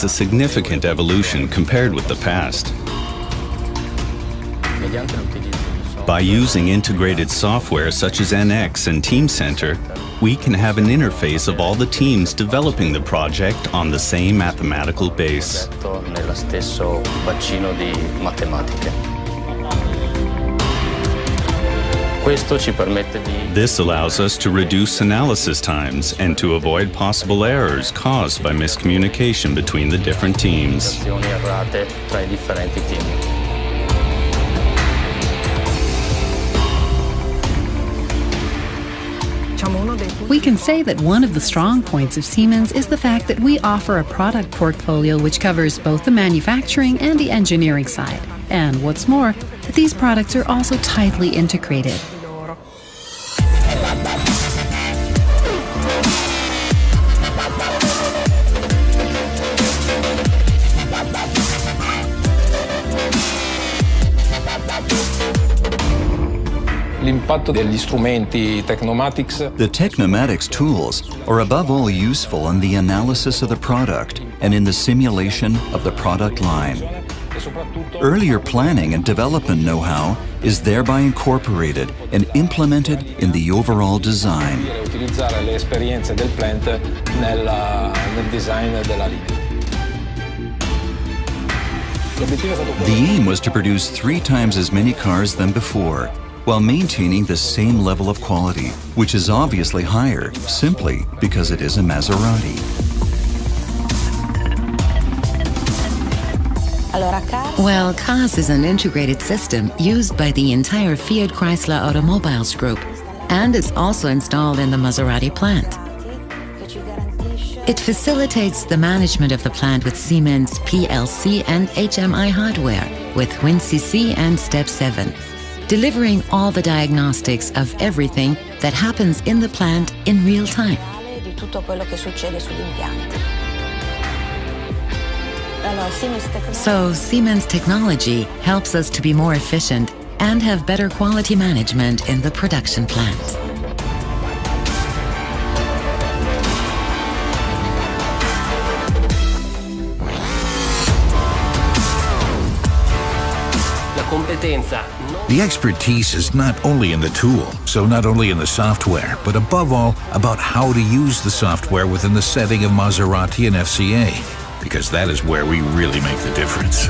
represents a significant evolution compared with the past. By using integrated software such as NX and Team Center, we can have an interface of all the teams developing the project on the same mathematical base. This allows us to reduce analysis times and to avoid possible errors caused by miscommunication between the different teams. We can say that one of the strong points of Siemens is the fact that we offer a product portfolio which covers both the manufacturing and the engineering side. And what's more, that these products are also tightly integrated. The Technomatics tools are above all useful in the analysis of the product and in the simulation of the product line. Earlier planning and development know-how is thereby incorporated and implemented in the overall design. The aim was to produce 3 times as many cars than before, while maintaining the same level of quality, which is obviously higher simply because it is a Maserati. Well, CAS is an integrated system used by the entire Fiat Chrysler Automobiles Group and is also installed in the Maserati plant. It facilitates the management of the plant with Siemens PLC and HMI hardware with WinCC and Step 7. Delivering all the diagnostics of everything that happens in the plant in real time. So Siemens technology helps us to be more efficient and have better quality management in the production plant. The expertise is not only in the tool, so not only in the software, but above all about how to use the software within the setting of Maserati and FCA, because that is where we really make the difference.